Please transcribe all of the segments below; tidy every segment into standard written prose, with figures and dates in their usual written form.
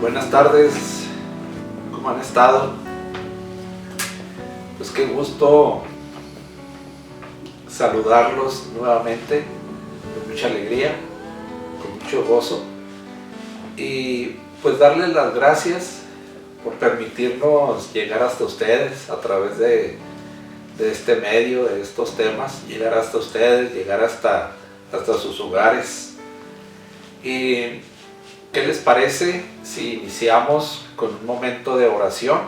Buenas tardes, ¿cómo han estado? Pues qué gusto saludarlos nuevamente, con mucha alegría, con mucho gozo, y pues darles las gracias por permitirnos llegar hasta ustedes a través de este medio, de estos temas, llegar hasta ustedes, llegar hasta sus hogares. Y ¿qué les parece si iniciamos con un momento de oración?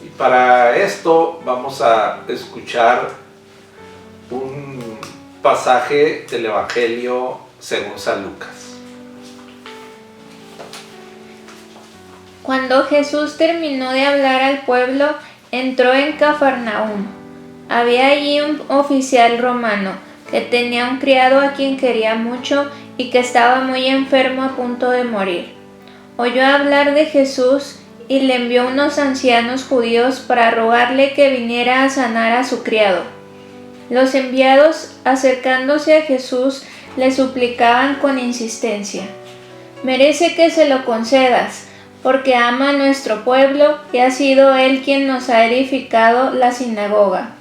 Y para esto vamos a escuchar un pasaje del Evangelio según San Lucas. Cuando Jesús terminó de hablar al pueblo, entró en Cafarnaúm. Había allí un oficial romano que tenía un criado a quien quería mucho y que estaba muy enfermo a punto de morir. Oyó hablar de Jesús y le envió unos ancianos judíos para rogarle que viniera a sanar a su criado. Los enviados, acercándose a Jesús, le suplicaban con insistencia: «Merece que se lo concedas, porque ama a nuestro pueblo y ha sido él quien nos ha edificado la sinagoga».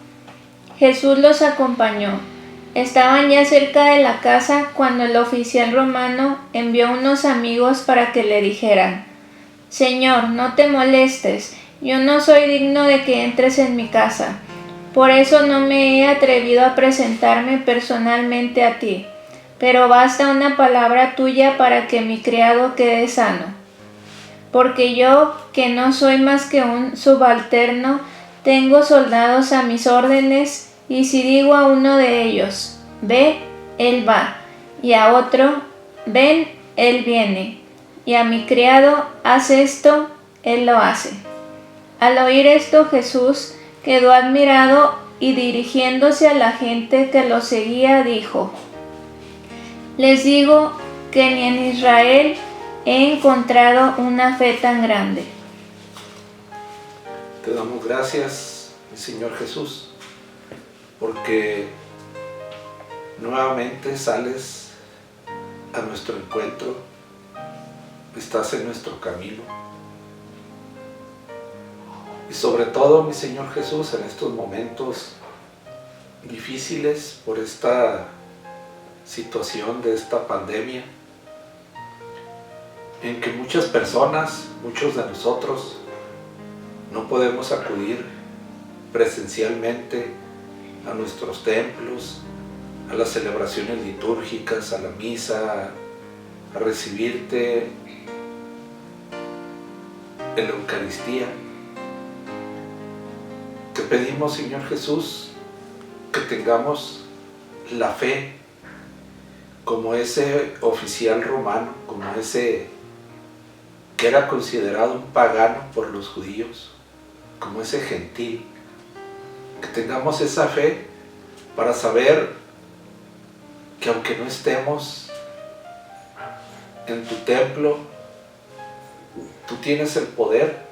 Jesús los acompañó. Estaban ya cerca de la casa cuando el oficial romano envió unos amigos para que le dijeran: «Señor, no te molestes, yo no soy digno de que entres en mi casa. Por eso no me he atrevido a presentarme personalmente a ti, pero basta una palabra tuya para que mi criado quede sano. Porque yo, que no soy más que un subalterno, tengo soldados a mis órdenes, y si digo a uno de ellos: ve, él va, y a otro: ven, él viene, y a mi criado: haz esto, él lo hace». Al oír esto, Jesús quedó admirado y dirigiéndose a la gente que lo seguía, dijo: «Les digo que ni en Israel he encontrado una fe tan grande». Te damos gracias, mi Señor Jesús, porque nuevamente sales a nuestro encuentro, estás en nuestro camino. Y sobre todo, mi Señor Jesús, en estos momentos difíciles por esta situación de esta pandemia, en que muchas personas, muchos de nosotros, no podemos acudir presencialmente a nuestros templos, a las celebraciones litúrgicas, a la misa, a recibirte en la Eucaristía. Te pedimos, Señor Jesús, que tengamos la fe como ese oficial romano, como ese que era considerado un pagano por los judíos, como ese gentil, que tengamos esa fe para saber que aunque no estemos en tu templo, tú tienes el poder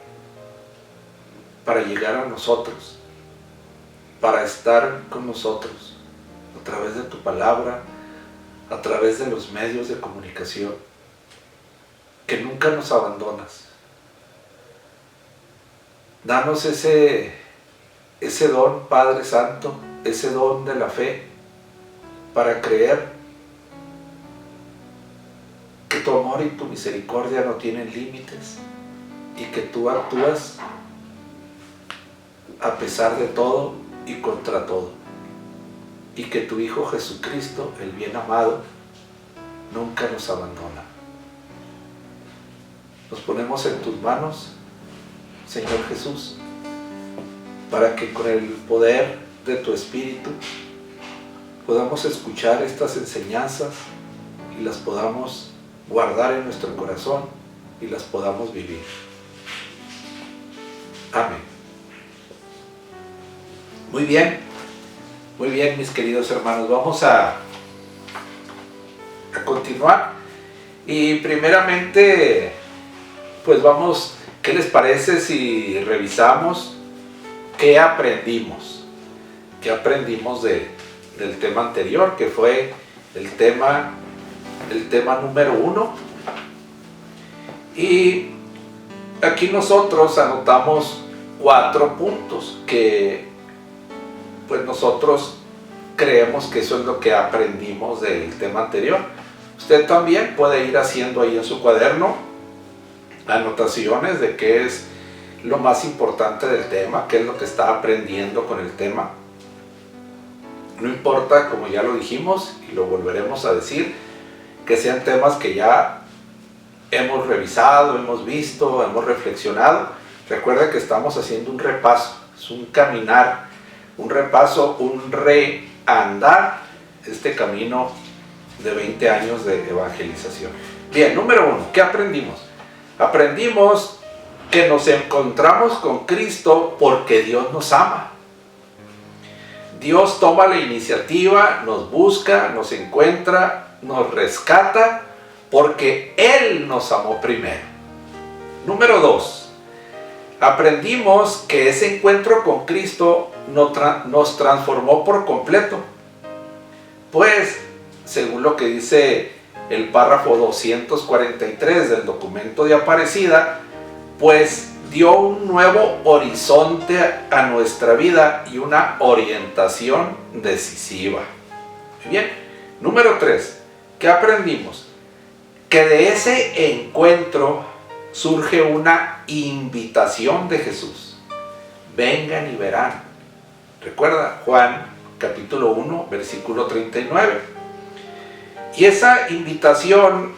para llegar a nosotros, para estar con nosotros a través de tu palabra, a través de los medios de comunicación, que nunca nos abandonas. Danos ese don, Padre Santo, ese don de la fe, para creer que tu amor y tu misericordia no tienen límites y que tú actúas a pesar de todo y contra todo, y que tu Hijo Jesucristo, el bien amado, nunca nos abandona. Nos ponemos en tus manos, Señor Jesús, para que con el poder de tu Espíritu podamos escuchar estas enseñanzas y las podamos guardar en nuestro corazón y las podamos vivir. Amén. Muy bien, mis queridos hermanos, vamos a continuar. Y primeramente, pues vamos, ¿qué les parece si revisamos qué aprendimos? ¿Qué aprendimos del tema anterior, que fue el tema número 1? Y aquí nosotros anotamos 4 puntos que pues nosotros creemos que eso es lo que aprendimos del tema anterior. Usted también puede ir haciendo ahí en su cuaderno anotaciones de qué es lo más importante del tema, qué es lo que está aprendiendo con el tema. No importa, como ya lo dijimos y lo volveremos a decir, que sean temas que ya hemos revisado, hemos visto, hemos reflexionado. Recuerda que estamos haciendo un repaso, es un caminar, un repaso, un reandar este camino de 20 años de evangelización. Bien, número 1, ¿qué aprendimos? Aprendimos que nos encontramos con Cristo porque Dios nos ama. Dios toma la iniciativa, nos busca, nos encuentra, nos rescata porque Él nos amó primero. Número 2, aprendimos que ese encuentro con Cristo nos transformó por completo. Pues, según lo que dice el párrafo 243 del documento de Aparecida, pues dio un nuevo horizonte a nuestra vida y una orientación decisiva. Muy bien. Número 3, ¿qué aprendimos? Que de ese encuentro surge una invitación de Jesús. Vengan y verán. Recuerda Juan capítulo 1, versículo 39. Y esa invitación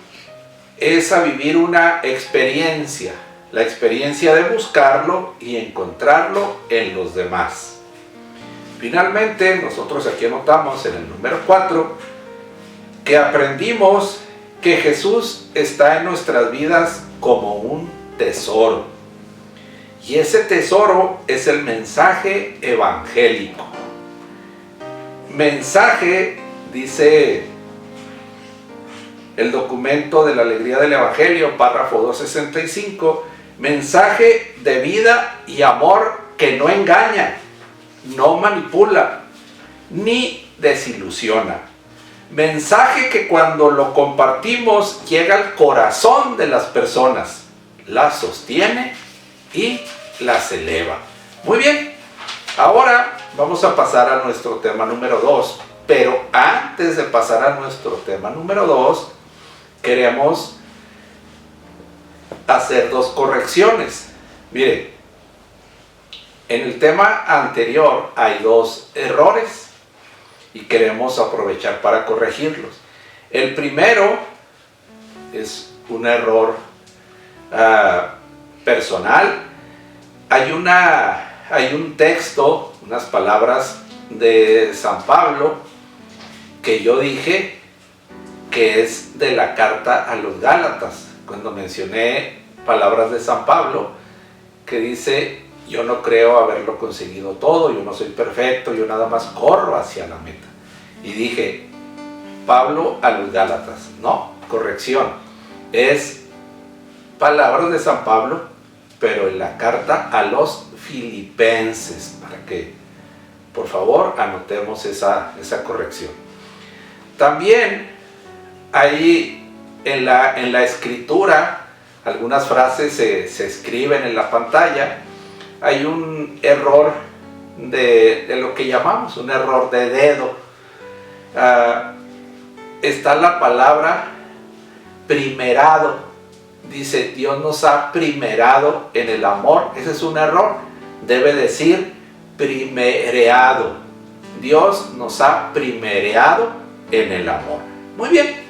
es a vivir una experiencia, la experiencia de buscarlo y encontrarlo en los demás. Finalmente, nosotros aquí anotamos en el número 4 que aprendimos que Jesús está en nuestras vidas como un tesoro. Y ese tesoro es el mensaje evangélico. Mensaje, dice el documento de la alegría del evangelio, párrafo 265, mensaje de vida y amor que no engaña, no manipula, ni desilusiona. Mensaje que cuando lo compartimos llega al corazón de las personas, las sostiene y las eleva. Muy bien, ahora vamos a pasar a nuestro tema número 2, pero antes de pasar a nuestro tema número 2, queremos hacer 2 correcciones. Mire, en el tema anterior hay 2 errores y queremos aprovechar para corregirlos. El primero es un error personal. Hay un texto, unas palabras de San Pablo que yo dije que es de la carta a los Gálatas, cuando mencioné palabras de San Pablo que dice: yo no creo haberlo conseguido todo, yo no soy perfecto, yo nada más corro hacia la meta. Y dije, Pablo a los Gálatas. No, corrección. Es palabras de San Pablo, pero en la carta a los Filipenses, para que, por favor, anotemos esa corrección. También ahí en la escritura, algunas frases se escriben en la pantalla. Hay un error de lo que llamamos un error de dedo. Está la palabra primerado. Dice, Dios nos ha primerado en el amor. Ese es un error. Debe decir primereado. Dios nos ha primereado en el amor. Muy bien,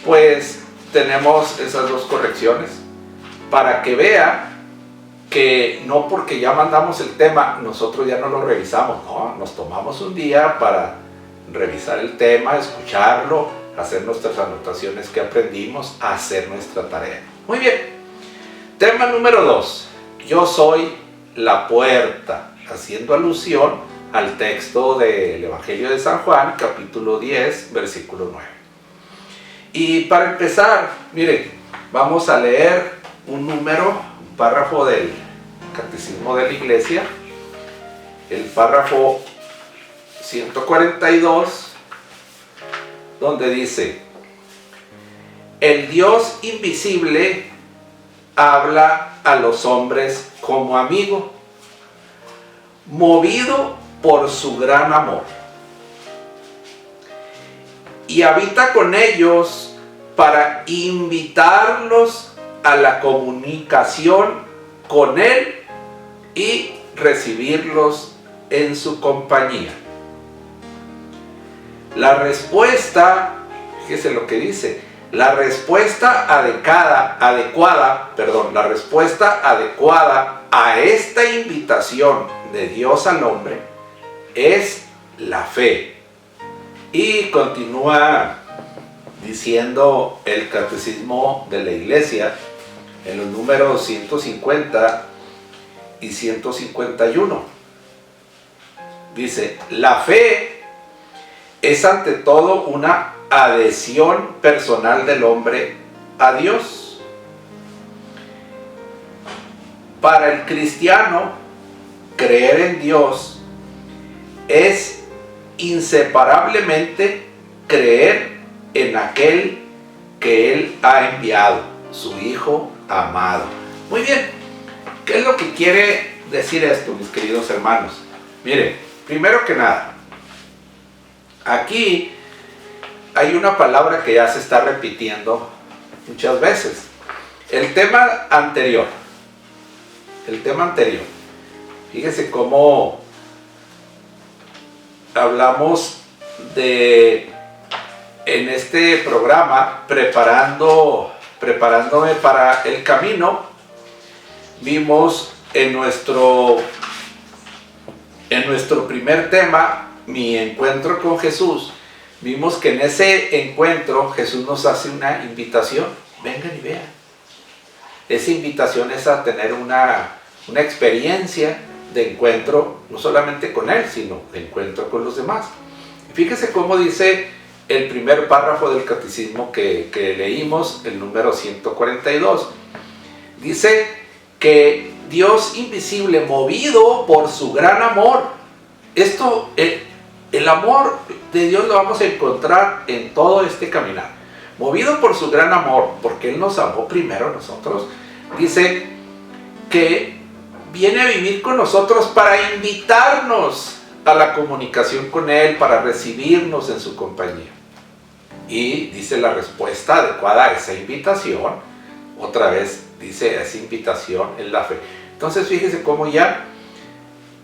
pues tenemos esas 2 correcciones para que vea que no porque ya mandamos el tema, nosotros ya no lo revisamos. No, nos tomamos un día para revisar el tema, escucharlo, hacer nuestras anotaciones que aprendimos, hacer nuestra tarea. Muy bien. Tema número 2. Yo soy la puerta, haciendo alusión al texto del Evangelio de San Juan, capítulo 10, versículo 9. Y para empezar, miren, vamos a leer un párrafo del Catecismo de la Iglesia, el párrafo 142, donde dice: el Dios invisible habla a los hombres como amigo, movido por su gran amor. Y habita con ellos para invitarlos a la comunicación con Él y recibirlos en su compañía. La respuesta, fíjese lo que dice, la respuesta adecuada a esta invitación de Dios al hombre es la fe. Y continúa diciendo el Catecismo de la Iglesia en los números 150 y 151. Dice, la fe es ante todo una adhesión personal del hombre a Dios. Para el cristiano, creer en Dios es inseparablemente creer en aquel que Él ha enviado, su Hijo amado. Muy bien, ¿qué es lo que quiere decir esto, mis queridos hermanos? Miren, primero que nada, aquí hay una palabra que ya se está repitiendo muchas veces. El tema anterior. Fíjese cómo hablamos en este programa, preparándome para el camino, vimos en nuestro primer tema, mi encuentro con Jesús, vimos que en ese encuentro Jesús nos hace una invitación, vengan y vean. Esa invitación es a tener una experiencia de encuentro, no solamente con Él, sino de encuentro con los demás. Fíjese cómo dice el primer párrafo del catecismo que leímos, el número 142. Dice que Dios invisible, movido por su gran amor. Esto, el amor de Dios lo vamos a encontrar en todo este caminar. Movido por su gran amor, porque Él nos amó primero a nosotros. Dice que viene a vivir con nosotros para invitarnos a la comunicación con Él, para recibirnos en su compañía. Y dice la respuesta adecuada a esa invitación, otra vez dice esa invitación en la fe. Entonces fíjese cómo ya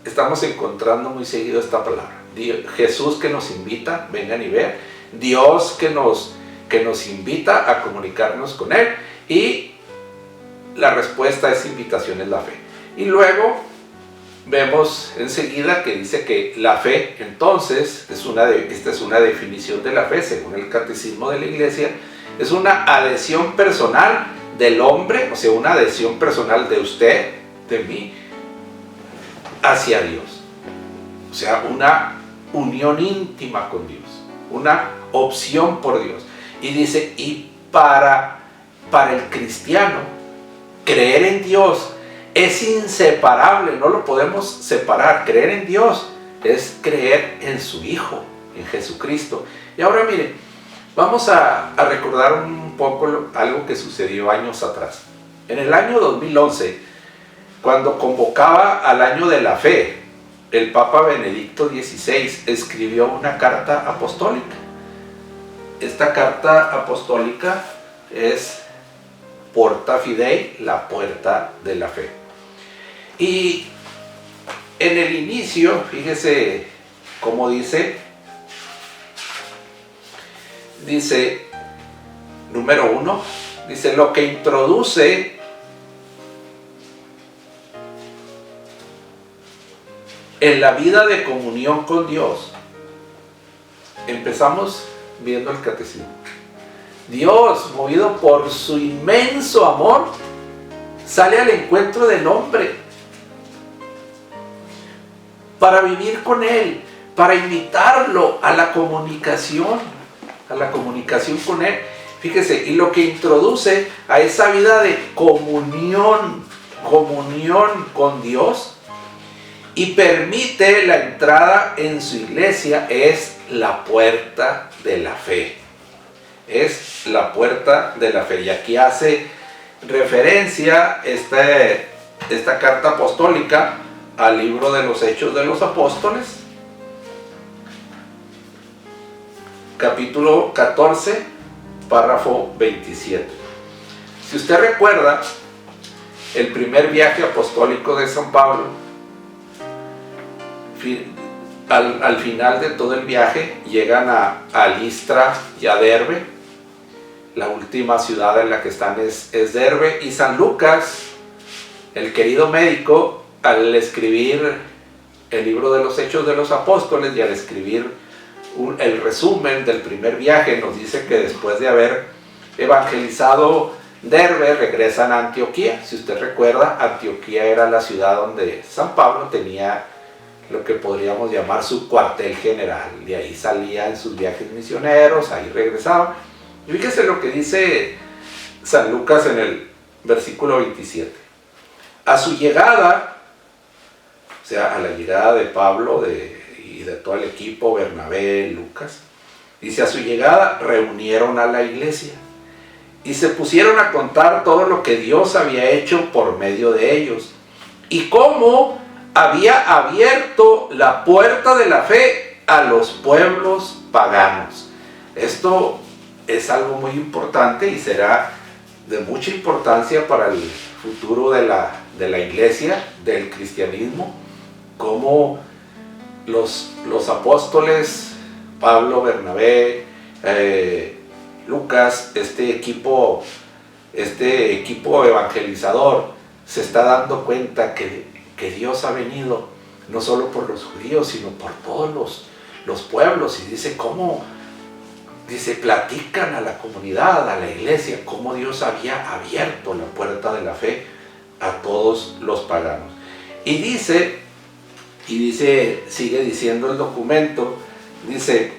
estamos encontrando muy seguido esta palabra. Jesús que nos invita, vengan y vean. Dios que nos invita a comunicarnos con Él. Y la respuesta a esa invitación es la fe. Y luego vemos enseguida que dice que la fe, entonces, esta es una definición de la fe, según el Catecismo de la Iglesia, es una adhesión personal del hombre, o sea, una adhesión personal de usted, de mí, hacia Dios. O sea, una unión íntima con Dios, una opción por Dios. Y dice, y para el cristiano, creer en Dios es inseparable, no lo podemos separar. Creer en Dios es creer en su Hijo, en Jesucristo. Y ahora miren, vamos a recordar un poco algo que sucedió años atrás. En el año 2011, cuando convocaba al año de la fe, el Papa Benedicto XVI escribió una carta apostólica. Esta carta apostólica es Porta Fidei, la puerta de la fe. Y en el inicio, fíjese cómo dice, número 1, dice, lo que introduce en la vida de comunión con Dios. Empezamos viendo el catecismo. Dios, movido por su inmenso amor, sale al encuentro del hombre para vivir con Él, para invitarlo a la comunicación con Él. Fíjese, y lo que introduce a esa vida de comunión con Dios y permite la entrada en su iglesia es la puerta de la fe. Es la puerta de la fe. Y aquí hace referencia esta carta apostólica al libro de los Hechos de los Apóstoles, capítulo 14, párrafo 27. Si usted recuerda, el primer viaje apostólico de San Pablo, al final de todo el viaje llegan a Listra y a Derbe. La última ciudad en la que están es Derbe, y San Lucas, el querido médico, al escribir el libro de los Hechos de los Apóstoles y al escribir el resumen del primer viaje, nos dice que después de haber evangelizado Derbe, regresan a Antioquía. Si usted recuerda, Antioquía era la ciudad donde San Pablo tenía lo que podríamos llamar su cuartel general. De ahí salía en sus viajes misioneros, ahí regresaba. Y fíjese lo que dice San Lucas en el versículo 27. A su llegada, o sea, a la llegada de Pablo y de todo el equipo, Bernabé, Lucas, dice, a su llegada reunieron a la iglesia y se pusieron a contar todo lo que Dios había hecho por medio de ellos y cómo había abierto la puerta de la fe a los pueblos paganos. Esto es algo muy importante y será de mucha importancia para el futuro de la iglesia, del cristianismo, como los apóstoles, Pablo, Bernabé, Lucas, este equipo evangelizador, se está dando cuenta que Dios ha venido no solo por los judíos, sino por todos los pueblos, y dice cómo, platican a la comunidad, a la iglesia, cómo Dios había abierto la puerta de la fe a todos los paganos. Y dice, sigue diciendo el documento, dice,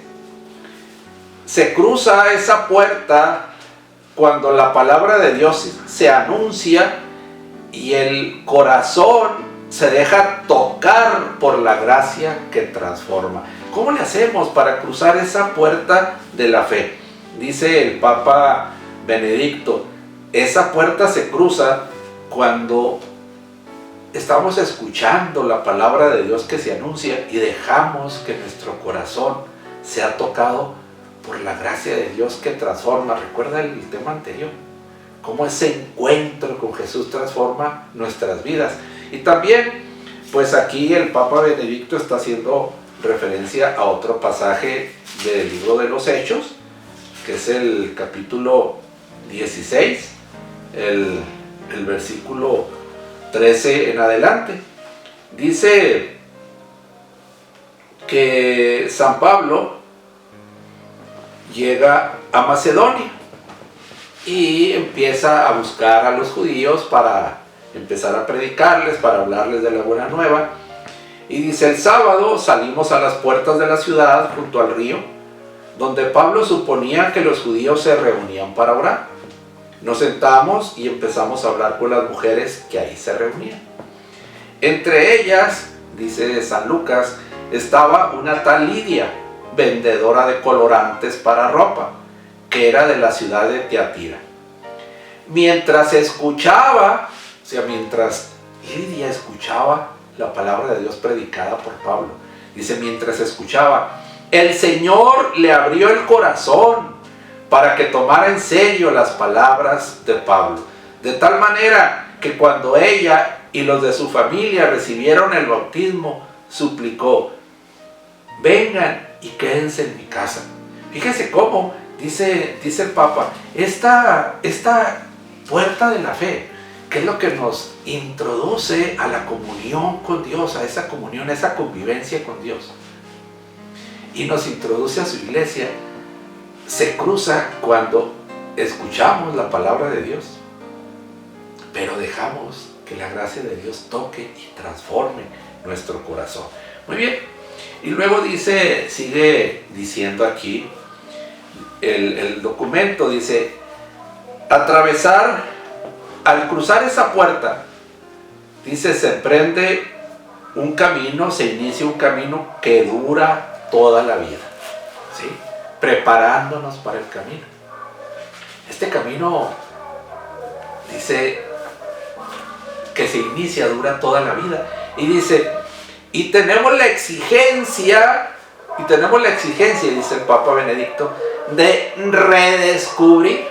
se cruza esa puerta cuando la palabra de Dios se anuncia y el corazón se deja tocar por la gracia que transforma. ¿Cómo le hacemos para cruzar esa puerta de la fe? Dice el Papa Benedicto, esa puerta se cruza cuando estamos escuchando la palabra de Dios que se anuncia y dejamos que nuestro corazón sea tocado por la gracia de Dios que transforma. Recuerda el tema anterior, cómo ese encuentro con Jesús transforma nuestras vidas. Y también, pues aquí el Papa Benedicto está haciendo referencia a otro pasaje del libro de los Hechos, que es el capítulo 16, el versículo 13 en adelante. Dice que San Pablo llega a Macedonia y empieza a buscar a los judíos para empezar a predicarles, para hablarles de la buena nueva. Y dice, el sábado salimos a las puertas de la ciudad junto al río, donde Pablo suponía que los judíos se reunían para orar. Nos sentamos y empezamos a hablar con las mujeres que ahí se reunían. Entre ellas, dice San Lucas, estaba una tal Lidia, vendedora de colorantes para ropa, que era de la ciudad de Tiatira. Mientras Lidia escuchaba la palabra de Dios predicada por Pablo, dice, mientras escuchaba, el Señor le abrió el corazón para que tomara en serio las palabras de Pablo, de tal manera que cuando ella y los de su familia recibieron el bautismo, suplicó, vengan y quédense en mi casa. Fíjese cómo, dice el Papa, esta puerta de la fe, que es lo que nos introduce a la comunión con Dios, a esa comunión, a esa convivencia con Dios, y nos introduce a su iglesia, se cruza cuando escuchamos la palabra de Dios, pero dejamos que la gracia de Dios toque y transforme nuestro corazón. Muy bien, y luego sigue diciendo aquí el documento, dice, al cruzar esa puerta, dice, se emprende un camino, se inicia un camino que dura toda la vida, ¿sí? Preparándonos para el camino. Este camino dice que se inicia, dura toda la vida. Y dice, y tenemos la exigencia, dice el Papa Benedicto, de redescubrir,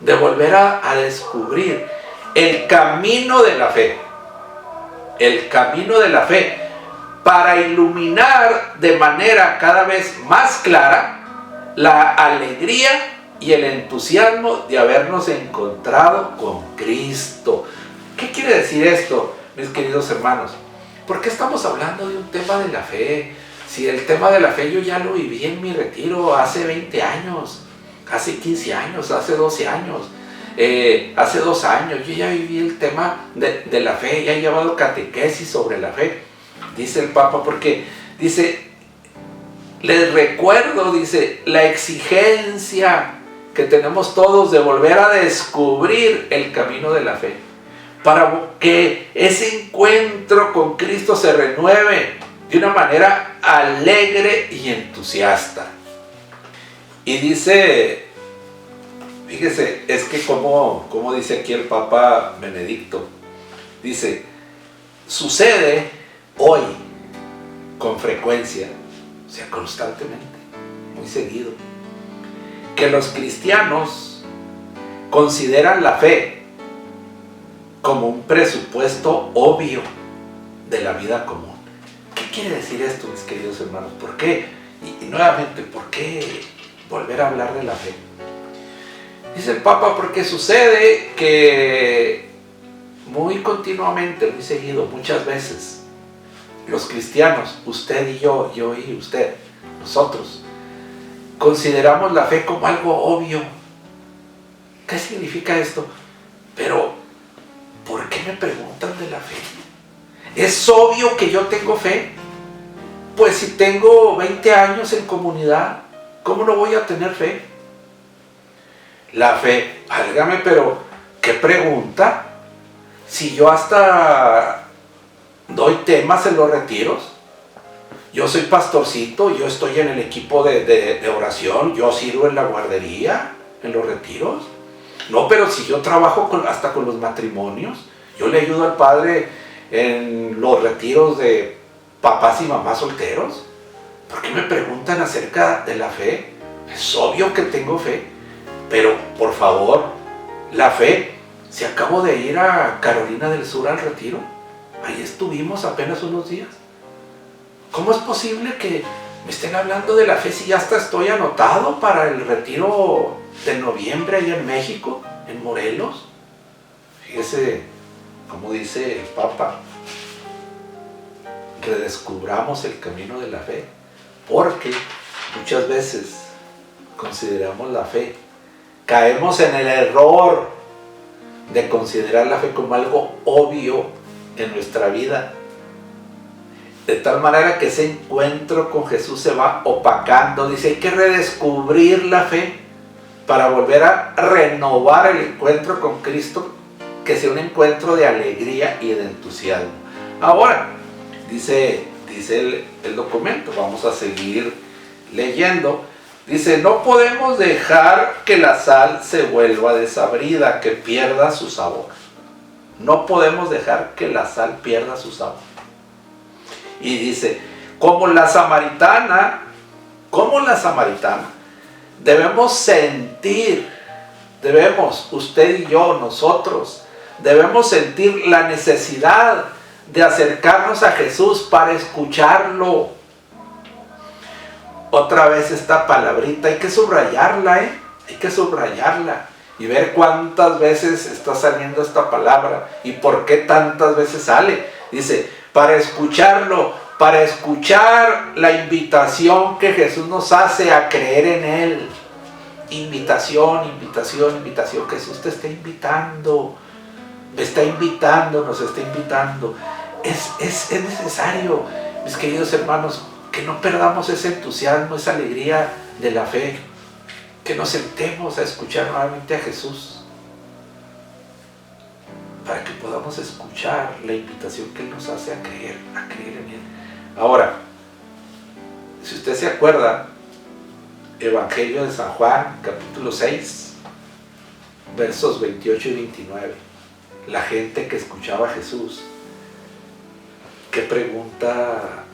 de volver a descubrir el camino de la fe. El camino de la fe, para iluminar de manera cada vez más clara la alegría y el entusiasmo de habernos encontrado con Cristo. ¿Qué quiere decir esto, mis queridos hermanos? ¿Por qué estamos hablando de un tema de la fe? Si el tema de la fe yo ya lo viví en mi retiro hace 20 años, hace 15 años, hace 12 años, hace 2 años, yo ya viví el tema de la fe, ya he llevado catequesis sobre la fe, dice el Papa, porque dice, les recuerdo, dice, la exigencia que tenemos todos de volver a descubrir el camino de la fe, para que ese encuentro con Cristo se renueve de una manera alegre y entusiasta. Y dice, fíjese, es que como dice aquí el Papa Benedicto, dice, sucede hoy con frecuencia, o sea, constantemente, muy seguido, que los cristianos consideran la fe como un presupuesto obvio de la vida común. ¿Qué quiere decir esto, mis queridos hermanos? ¿Por qué? Y nuevamente, ¿por qué volver a hablar de la fe? Dice el Papa, porque sucede que muy continuamente, muy seguido, muchas veces, los cristianos, usted y yo y usted, nosotros, consideramos la fe como algo obvio. ¿Qué significa esto? Pero, ¿por qué me preguntan de la fe? ¿Es obvio que yo tengo fe? Pues si tengo 20 años en comunidad, ¿cómo no voy a tener fe? La fe, válgame, pero ¿qué pregunta? Si yo hasta doy temas en los retiros, yo soy pastorcito, yo estoy en el equipo de oración, yo sirvo en la guardería, en los retiros. No, pero si yo trabajo hasta con los matrimonios, yo le ayudo al padre en los retiros de papás y mamás solteros. ¿Por qué me preguntan acerca de la fe? Es obvio que tengo fe, pero por favor, la fe, si acabo de ir a Carolina del Sur al retiro, ahí estuvimos apenas unos días. ¿Cómo es posible que me estén hablando de la fe si ya hasta estoy anotado para el retiro de noviembre allá en México, en Morelos? Fíjese, como dice el Papa, redescubramos el camino de la fe, porque muchas veces consideramos la fe, caemos en el error de considerar la fe como algo obvio en nuestra vida, de tal manera que ese encuentro con Jesús se va opacando. Dice, hay que redescubrir la fe para volver a renovar el encuentro con Cristo, que sea un encuentro de alegría y de entusiasmo. Ahora, dice el documento, vamos a seguir leyendo. Dice, no podemos dejar que la sal se vuelva desabrida, que pierda su sabor. No podemos dejar que la sal pierda su sabor. Y dice, como la samaritana, debemos sentir, usted y yo, nosotros, debemos sentir la necesidad de acercarnos a Jesús para escucharlo. Otra vez esta palabrita, hay que subrayarla, hay que subrayarla y ver cuántas veces está saliendo esta palabra y por qué tantas veces sale. Dice, para escucharlo, para escuchar la invitación que Jesús nos hace a creer en Él. Invitación, invitación, invitación. Jesús te está invitando, me está invitando, nos está invitando. Es necesario, mis queridos hermanos, que no perdamos ese entusiasmo, esa alegría de la fe, que nos sentemos a escuchar nuevamente a Jesús, para que podamos escuchar la invitación que Él nos hace a creer en Él. Ahora, si usted se acuerda, Evangelio de San Juan, capítulo 6, versos 28 y 29. La gente que escuchaba a Jesús, ¿qué pregunta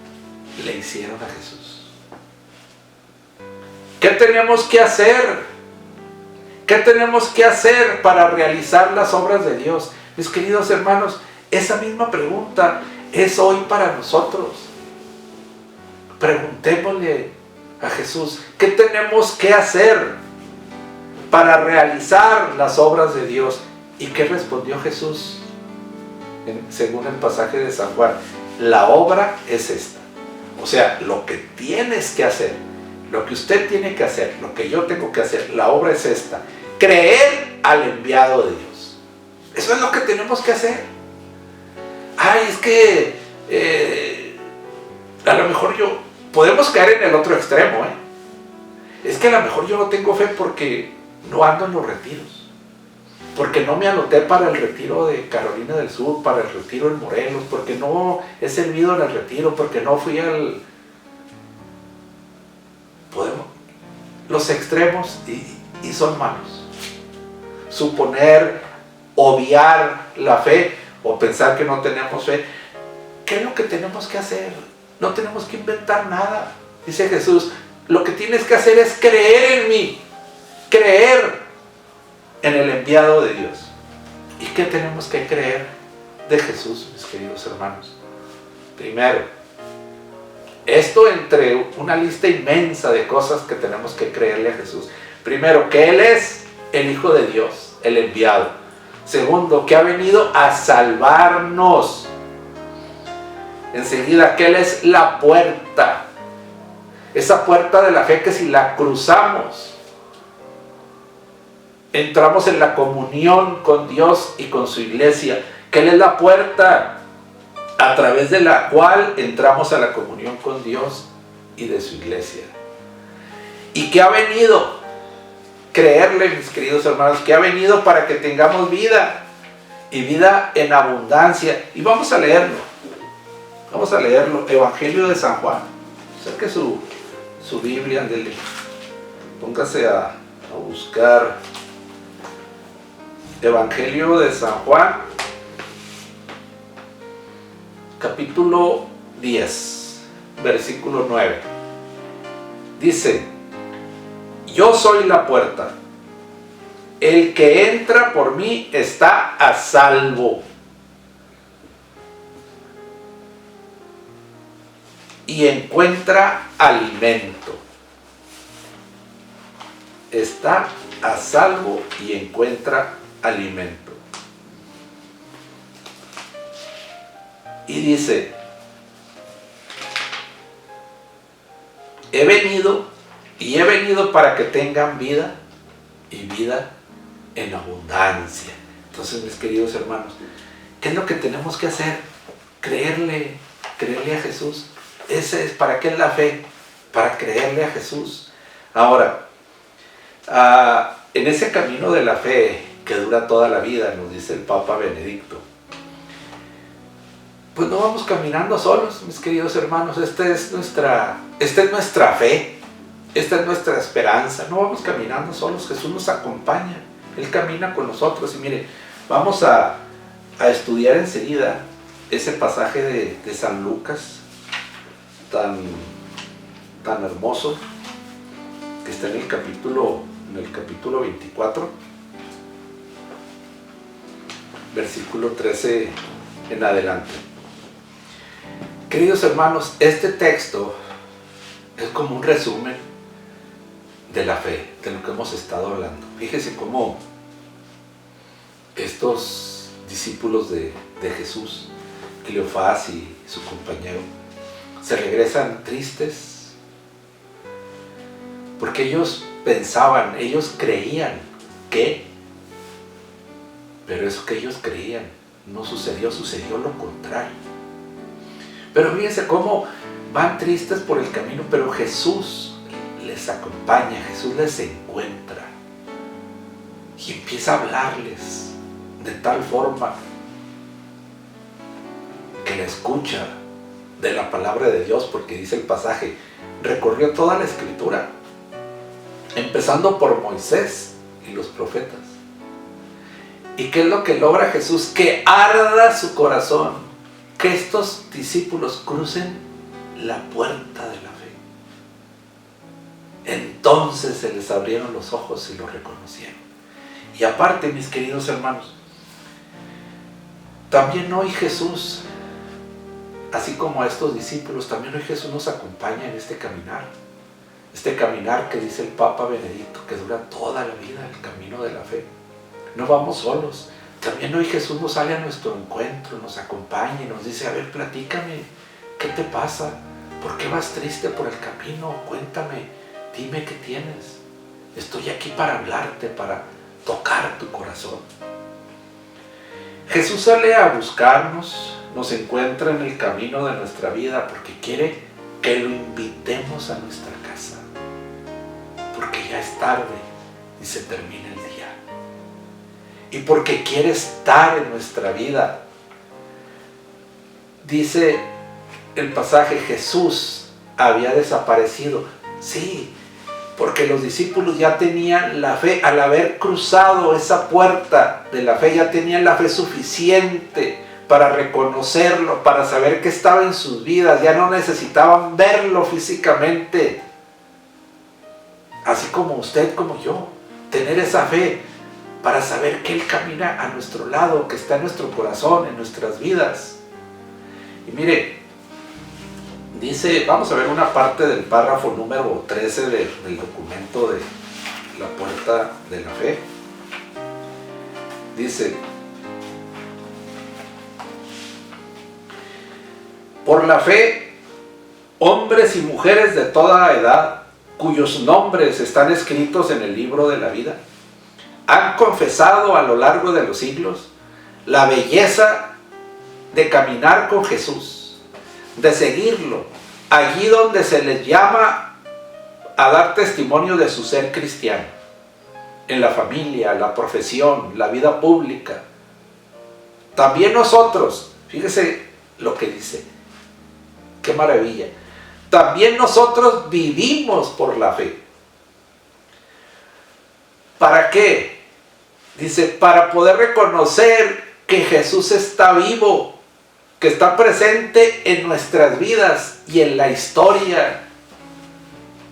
le hicieron a Jesús? ¿Qué tenemos que hacer? ¿Qué tenemos que hacer para realizar las obras de Dios? Mis queridos hermanos, esa misma pregunta es hoy para nosotros. Preguntémosle a Jesús, ¿qué tenemos que hacer para realizar las obras de Dios? ¿Y qué respondió Jesús? Según el pasaje de San Juan, la obra es esta. O sea, lo que tienes que hacer, lo que usted tiene que hacer, lo que yo tengo que hacer, la obra es esta: creer al enviado de Dios. Eso es lo que tenemos que hacer. Ay, es que a lo mejor podemos caer en el otro extremo, Es que a lo mejor yo no tengo fe porque no ando en los retiros, porque no me anoté para el retiro de Carolina del Sur, para el retiro en Morelos, porque no he servido en el retiro, porque no fui al... Los extremos y son malos. Suponer, obviar la fe o pensar que no tenemos fe. ¿Qué es lo que tenemos que hacer? No tenemos que inventar nada. Dice Jesús, lo que tienes que hacer es creer en mí, creer en el enviado de Dios. ¿Y qué tenemos que creer de Jesús, mis queridos hermanos? Primero, esto entre una lista inmensa de cosas que tenemos que creerle a Jesús. Primero, que Él es el Hijo de Dios, el enviado. Segundo, que ha venido a salvarnos. Enseguida, que Él es la puerta. Esa puerta de la fe que si la cruzamos, entramos en la comunión con Dios y con su iglesia. Que Él es la puerta a través de la cual entramos a la comunión con Dios y de su iglesia. Y que ha venido, creerle, mis queridos hermanos, que ha venido para que tengamos vida, y vida en abundancia. Y vamos a leerlo. Vamos a leerlo. Evangelio de San Juan. Saque su Biblia, ándele. Póngase a buscar Evangelio de San Juan, capítulo 10, versículo 9. Dice: yo soy la puerta. El que entra por mí está a salvo y encuentra alimento. Está a salvo y encuentra alimento. Y dice: he venido para que tengan vida y vida en abundancia. Entonces, mis queridos hermanos, ¿qué es lo que tenemos que hacer? Creerle a Jesús. ¿Para qué es la fe? Para creerle a Jesús. Ahora, en ese camino de la fe que dura toda la vida, nos dice el Papa Benedicto, pues no vamos caminando solos, mis queridos hermanos. Esta es nuestra fe, esta es nuestra esperanza. No vamos caminando solos, Jesús nos acompaña, Él camina con nosotros. Y mire, vamos a estudiar enseguida ese pasaje de San Lucas, tan hermoso, que está en el capítulo 24, versículo 13 en adelante. Queridos hermanos, este texto es como un resumen de la fe, de lo que hemos estado hablando. Fíjese cómo estos discípulos de Jesús, Cleofás y su compañero, se regresan tristes, porque ellos pensaban, ellos creían pero eso que ellos creían no sucedió, sucedió lo contrario. Pero fíjense cómo van tristes por el camino, pero Jesús les acompaña, Jesús les encuentra y empieza a hablarles de tal forma que la escucha de la palabra de Dios, porque dice el pasaje, recorrió toda la escritura, empezando por Moisés y los profetas, ¿Y qué es lo que logra Jesús? Que arda su corazón, que estos discípulos crucen la puerta de la fe. Entonces se les abrieron los ojos y lo reconocieron. Y aparte, mis queridos hermanos, también hoy Jesús, así como a estos discípulos, también hoy Jesús nos acompaña en este caminar. Este caminar que dice el Papa Benedicto, que dura toda la vida, el camino de la fe. No vamos solos. También hoy Jesús nos sale a nuestro encuentro, nos acompaña y nos dice, a ver, platícame, ¿qué te pasa? ¿Por qué vas triste por el camino? Cuéntame, dime qué tienes. Estoy aquí para hablarte, para tocar tu corazón. Jesús sale a buscarnos, nos encuentra en el camino de nuestra vida porque quiere que lo invitemos a nuestra casa. Porque ya es tarde y se termina el día. Y porque quiere estar en nuestra vida. Dice el pasaje, Jesús había desaparecido. Sí, porque los discípulos ya tenían la fe, al haber cruzado esa puerta de la fe, ya tenían la fe suficiente para reconocerlo, para saber que estaba en sus vidas, ya no necesitaban verlo físicamente. Así como usted, como yo, tener esa fe para saber que Él camina a nuestro lado, que está en nuestro corazón, en nuestras vidas. Y mire, dice, vamos a ver una parte del párrafo número 13 del documento de la puerta de la fe. Dice, por la fe, hombres y mujeres de toda edad, cuyos nombres están escritos en el libro de la vida, han confesado a lo largo de los siglos la belleza de caminar con Jesús, de seguirlo, allí donde se les llama a dar testimonio de su ser cristiano, en la familia, la profesión, la vida pública. También nosotros, fíjese lo que dice, qué maravilla, también nosotros vivimos por la fe. ¿Para qué? Dice, para poder reconocer que Jesús está vivo, que está presente en nuestras vidas y en la historia.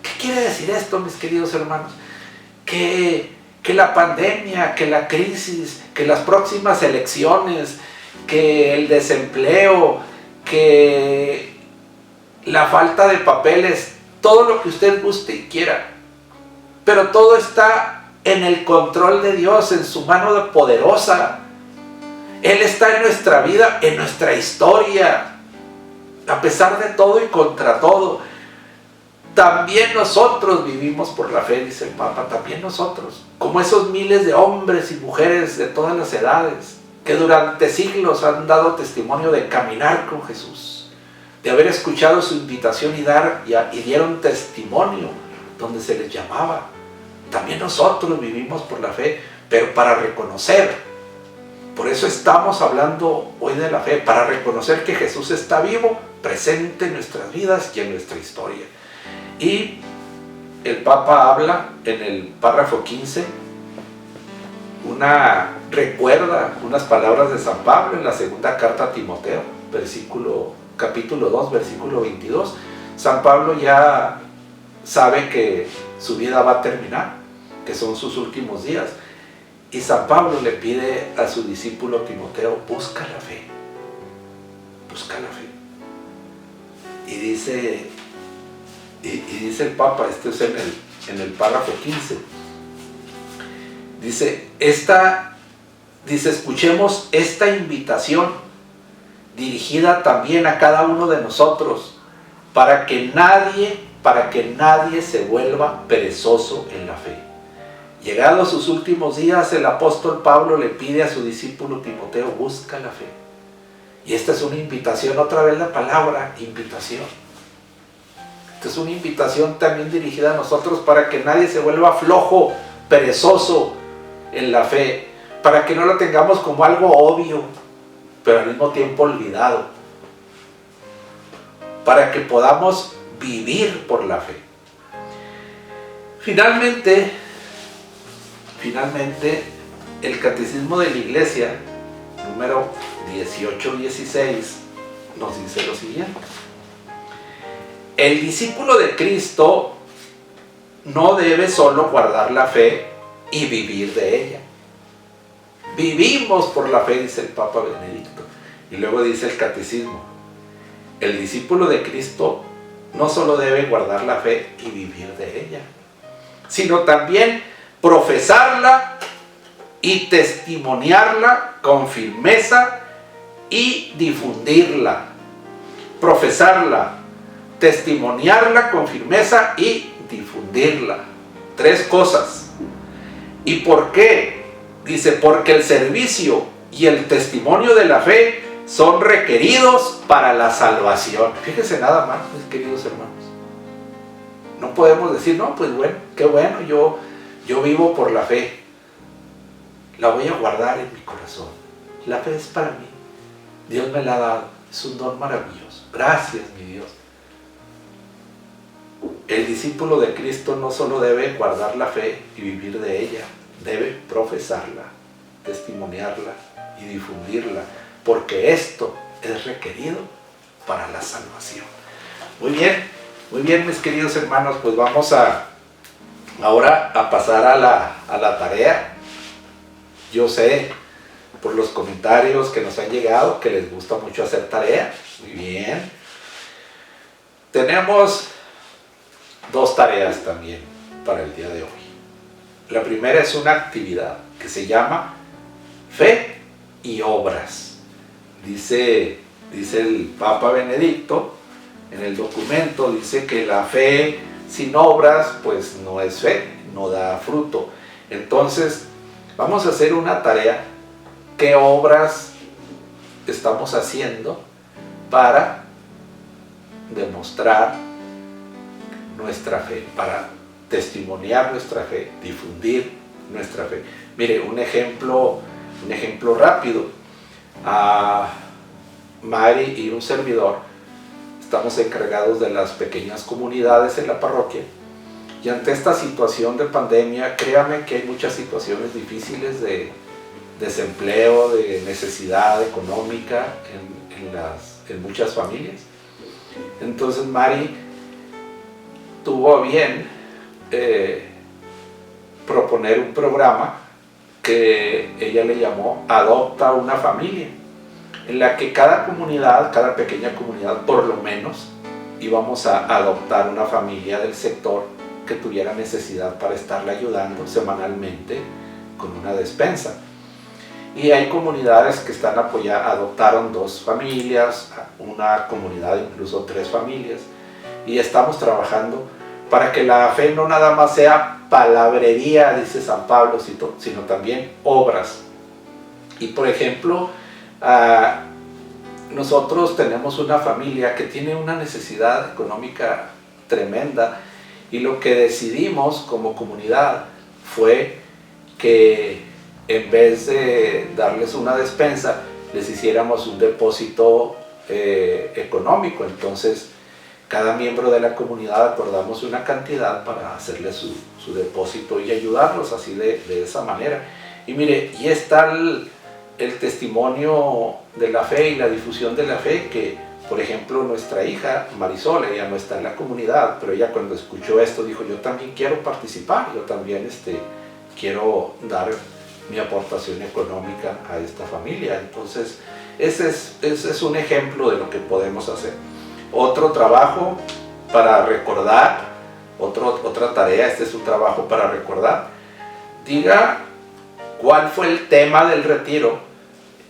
¿Qué quiere decir esto, mis queridos hermanos? Que la pandemia, que la crisis, que las próximas elecciones, que el desempleo, que la falta de papeles, todo lo que usted guste y quiera, pero todo está en el control de Dios, en su mano poderosa. Él está en nuestra vida, en nuestra historia, a pesar de todo y contra todo. También nosotros vivimos por la fe, dice el Papa, también nosotros, como esos miles de hombres y mujeres de todas las edades, que durante siglos han dado testimonio de caminar con Jesús, de haber escuchado su invitación y dieron testimonio donde se les llamaba. También nosotros vivimos por la fe, pero para reconocer. Por eso estamos hablando hoy de la fe, para reconocer que Jesús está vivo, presente en nuestras vidas y en nuestra historia. Y el Papa habla en el párrafo 15, recuerda unas palabras de San Pablo en la segunda carta a Timoteo, capítulo 2, versículo 22. San Pablo ya sabe que su vida va a terminar, que son sus últimos días. Y San Pablo le pide a su discípulo Timoteo, busca la fe. Busca la fe. Y dice el Papa, esto es en el párrafo 15, dice, escuchemos esta invitación dirigida también a cada uno de nosotros, para que nadie se vuelva perezoso en la fe. Llegados sus últimos días, el apóstol Pablo le pide a su discípulo Timoteo, busca la fe. Y esta es una invitación, otra vez la palabra, invitación. Esta es una invitación también dirigida a nosotros para que nadie se vuelva flojo, perezoso en la fe, para que no lo tengamos como algo obvio, pero al mismo tiempo olvidado, para que podamos vivir por la fe. Finalmente, el Catecismo de la Iglesia, número 1816, nos dice lo siguiente. El discípulo de Cristo no debe solo guardar la fe y vivir de ella. Vivimos por la fe, dice el Papa Benedicto. Y luego dice el Catecismo, el discípulo de Cristo no solo debe guardar la fe y vivir de ella, sino también profesarla y testimoniarla con firmeza y difundirla. Profesarla, testimoniarla con firmeza y difundirla. 3 cosas. ¿Y por qué? Dice, porque el servicio y el testimonio de la fe son requeridos para la salvación. Fíjese nada más, mis queridos hermanos. No podemos decir, no, pues bueno, qué bueno, yo vivo por la fe. La voy a guardar en mi corazón. La fe es para mí. Dios me la ha dado. Es un don maravilloso. Gracias, mi Dios. El discípulo de Cristo no solo debe guardar la fe y vivir de ella, debe profesarla, testimoniarla y difundirla, porque esto es requerido para la salvación. Muy bien, mis queridos hermanos, pues vamos ahora a pasar a la tarea. Yo sé por los comentarios que nos han llegado que les gusta mucho hacer tarea. Muy bien. Tenemos 2 tareas también para el día de hoy. La primera es una actividad que se llama Fe y Obras. Dice el Papa Benedicto en el documento, dice que la fe sin obras pues no es fe, no da fruto. Entonces vamos a hacer una tarea. ¿Qué obras estamos haciendo para demostrar nuestra fe, para testimoniar nuestra fe, difundir nuestra fe? Mire, un ejemplo rápido. A Mari y un servidor estamos encargados de las pequeñas comunidades en la parroquia, y ante esta situación de pandemia, créame que hay muchas situaciones difíciles de desempleo, de necesidad económica en muchas familias. Entonces Mari tuvo a bien proponer un programa que ella le llamó Adopta una Familia, en la que cada comunidad, cada pequeña comunidad, por lo menos, íbamos a adoptar una familia del sector que tuviera necesidad para estarle ayudando semanalmente con una despensa. Y hay comunidades que están apoyando, adoptaron 2 familias, una comunidad incluso 3 familias, y estamos trabajando para que la fe no nada más sea palabrería, dice San Pablo, sino también obras. Y por ejemplo, nosotros tenemos una familia que tiene una necesidad económica tremenda, y lo que decidimos como comunidad fue que en vez de darles una despensa, les hiciéramos un depósito económico. Entonces cada miembro de la comunidad acordamos una cantidad para hacerle su depósito y ayudarlos así de esa manera. Y mire, y está el testimonio de la fe y la difusión de la fe, que por ejemplo nuestra hija Marisol, ella no está en la comunidad, pero ella cuando escuchó esto dijo, yo también quiero participar, yo también quiero dar mi aportación económica a esta familia. Entonces ese es un ejemplo de lo que podemos hacer. Otro trabajo para recordar, otra tarea, este es un trabajo para recordar. Diga cuál fue el tema del retiro,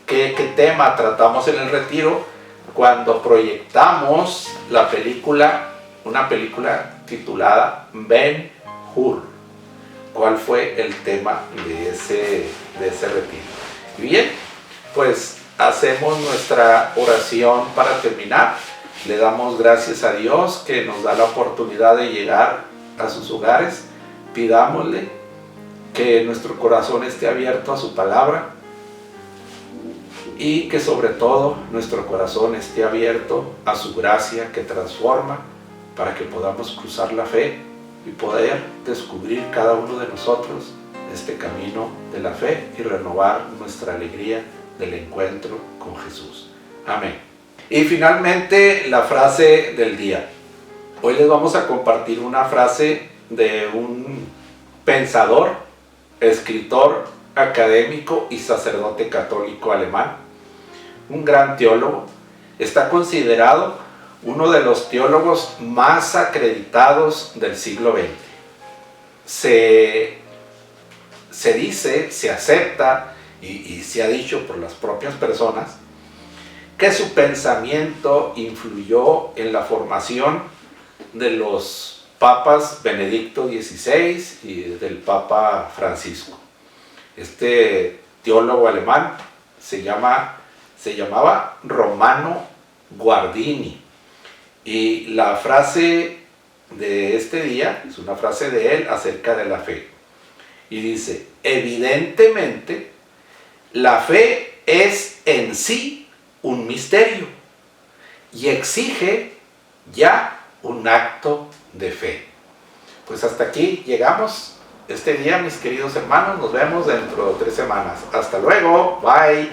qué tema tratamos en el retiro cuando proyectamos la película, una película titulada Ben Hur. ¿Cuál fue el tema de ese retiro? Bien, pues hacemos nuestra oración para terminar. Le damos gracias a Dios que nos da la oportunidad de llegar a sus hogares. Pidámosle que nuestro corazón esté abierto a su palabra, y que sobre todo nuestro corazón esté abierto a su gracia que transforma, para que podamos cruzar la fe y poder descubrir cada uno de nosotros este camino de la fe y renovar nuestra alegría del encuentro con Jesús. Amén. Y finalmente, la frase del día. Hoy les vamos a compartir una frase de un pensador, escritor, académico y sacerdote católico alemán, un gran teólogo. Está considerado uno de los teólogos más acreditados del siglo XX. Se dice, se acepta y se ha dicho por las propias personas que su pensamiento influyó en la formación de los papas Benedicto XVI y del Papa Francisco. Este teólogo alemán se llamaba Romano Guardini, y la frase de este día es una frase de él acerca de la fe, y dice: evidentemente la fe es en sí un misterio y exige ya un acto de fe. Pues hasta aquí llegamos este día, mis queridos hermanos. Nos vemos dentro de 3 semanas. Hasta luego, bye.